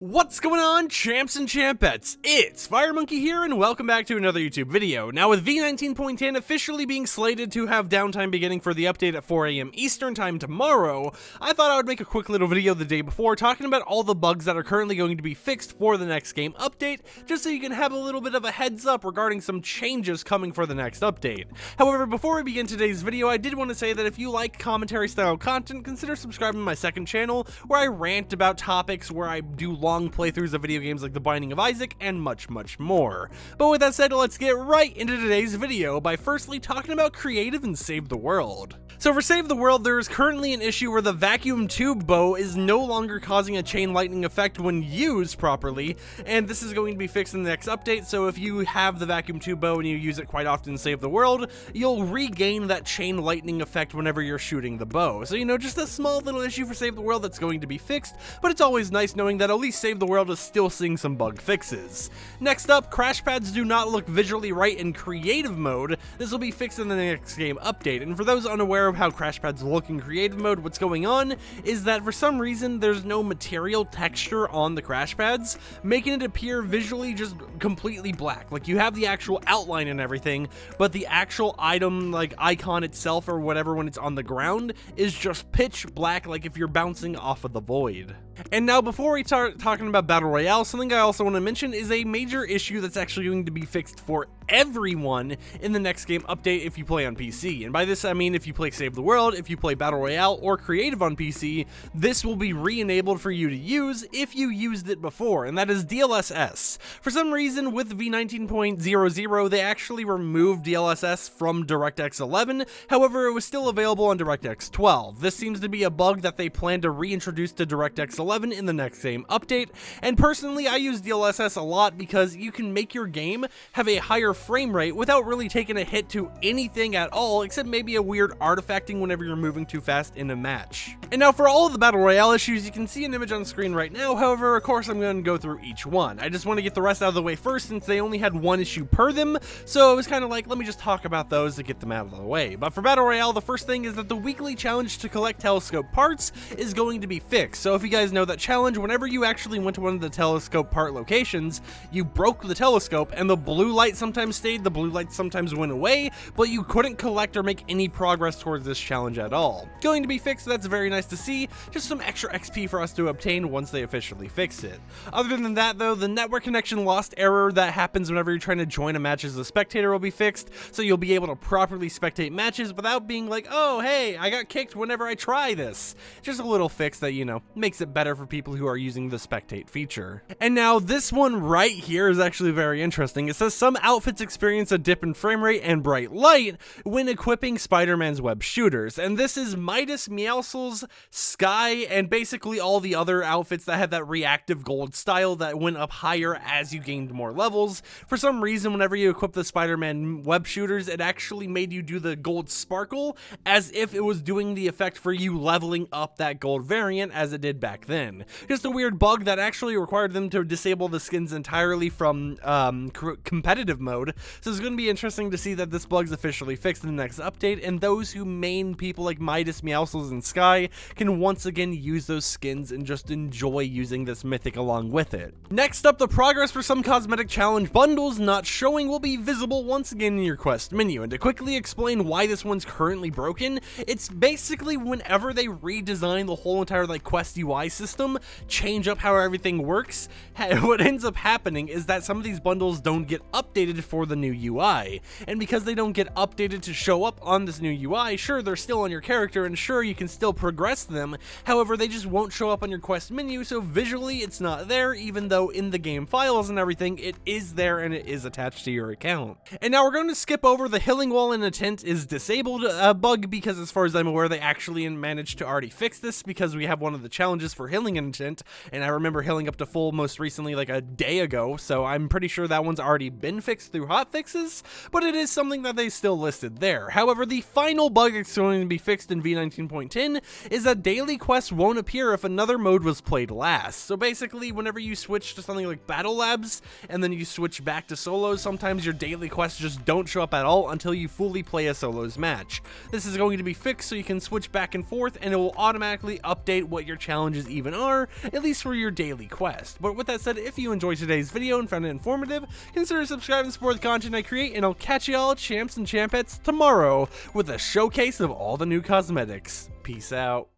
What's going on, champs and champettes? It's FireMonkey here, and welcome back to another YouTube video. Now, with v19.10 officially being slated to have downtime beginning for the update at 4 AM Eastern Time tomorrow, I thought I would make a quick little video the day before talking about all the bugs that are currently going to be fixed for the next game update, just so you can have a little bit of a heads up regarding some changes coming for the next update. However, before we begin today's video, I did want to say that if you like commentary style content, consider subscribing to my second channel, where I rant about topics, where I do long playthroughs of video games like The Binding of Isaac, and much more. But with that said, let's get right into today's video by firstly talking about creative and Save the World. So for Save the World, there is currently an issue where the vacuum tube bow is no longer causing a chain lightning effect when used properly, and this is going to be fixed in the next update. So if you have the vacuum tube bow and you use it quite often in Save the World, you'll regain that chain lightning effect whenever you're shooting the bow. So, you know, just a small little issue for Save the World that's going to be fixed, but it's always nice knowing that at least Save the World is still seeing some bug fixes. Next up, crash pads do not look visually right in creative mode. This will be fixed in the next game update, and for those unaware of how crash pads look in creative mode, what's going on is that for some reason there's no material texture on the crash pads, making it appear visually just completely black. Like, you have the actual outline and everything, but the actual item, like icon itself or whatever, when it's on the ground is just pitch black, like if you're bouncing off of the void. And now, before we start talking about Battle Royale, something I also want to mention is a major issue that's actually going to be fixed for everyone in the next game update if you play on PC. And by this I mean if you play Save the World, if you play Battle Royale, or Creative on PC, this will be re-enabled for you to use if you used it before, and that is DLSS. For some reason, with v19.00, they actually removed DLSS from DirectX 11, however, it was still available on DirectX 12. This seems to be a bug that they plan to reintroduce to DirectX 11 in the next game update, and personally, I use DLSS a lot because you can make your game have a higher frame rate without really taking a hit to anything at all, except maybe a weird artifacting whenever you're moving too fast in a match. And now for all of the Battle Royale issues, you can see an image on screen right now. However, of course, I'm going to go through each one. I just want to get the rest out of the way first, since they only had one issue per them, so it was kind of like, let me just talk about those to get them out of the way. But for Battle Royale, the first thing is that the weekly challenge to collect telescope parts is going to be fixed. So if you guys know that challenge, whenever you actually went to one of the telescope part locations, you broke the telescope, and the blue light sometimes stayed, the blue light sometimes went away, but you couldn't collect or make any progress towards this challenge at all. Going to be fixed, that's very nice to see, just some extra XP for us to obtain once they officially fix it. Other than that though, the network connection lost error that happens whenever you're trying to join a match as a spectator will be fixed, so you'll be able to properly spectate matches without being like, oh hey, I got kicked whenever I try this. Just a little fix that, you know, makes it better for people who are using the spectate feature. And now this one right here is actually very interesting. It says some outfits experience a dip in frame rate and bright light when equipping Spider-Man's web shooters, and this is Midas, Meowscles, Sky, and basically all the other outfits that had that reactive gold style that went up higher as you gained more levels. For some reason, whenever you equip the Spider-Man web shooters, it actually made you do the gold sparkle as if it was doing the effect for you leveling up that gold variant as it did back then. Just a weird bug that actually required them to disable the skins entirely from competitive mode, so it's going to be interesting to see that this bug's officially fixed in the next update, and those who main people like Midas, Meowscles, and Sky can once again use those skins and just enjoy using this mythic along with it. Next up, the progress for some cosmetic challenge bundles not showing will be visible once again in your quest menu, and to quickly explain why this one's currently broken, it's basically whenever they redesign the whole entire like quest UI system, change up how everything works, what ends up happening is that some of these bundles don't get updated for the new UI, and because they don't get updated to show up on this new UI, sure, they're still on your character, and sure, you can still progress them, however, they just won't show up on your quest menu, so visually it's not there, even though in the game files and everything, it is there and it is attached to your account. And now we're going to skip over the healing wall in a tent is disabled bug, because as far as I'm aware, they actually managed to already fix this, because we have one of the challenges for healing in a tent, and I remember healing up to full most recently like a day ago, so I'm pretty sure that one's already been fixed through through hotfixes, but it is something that they still listed there. However, the final bug that's going to be fixed in v19.10 is that daily quests won't appear if another mode was played last. So basically, whenever you switch to something like Battle Labs, and then you switch back to solos, sometimes your daily quests just don't show up at all until you fully play a solos match. This is going to be fixed so you can switch back and forth, and it will automatically update what your challenges even are, at least for your daily quest. But with that said, if you enjoyed today's video and found it informative, consider subscribing to support the content I create, and I'll catch y'all champs and champettes tomorrow with a showcase of all the new cosmetics. Peace out.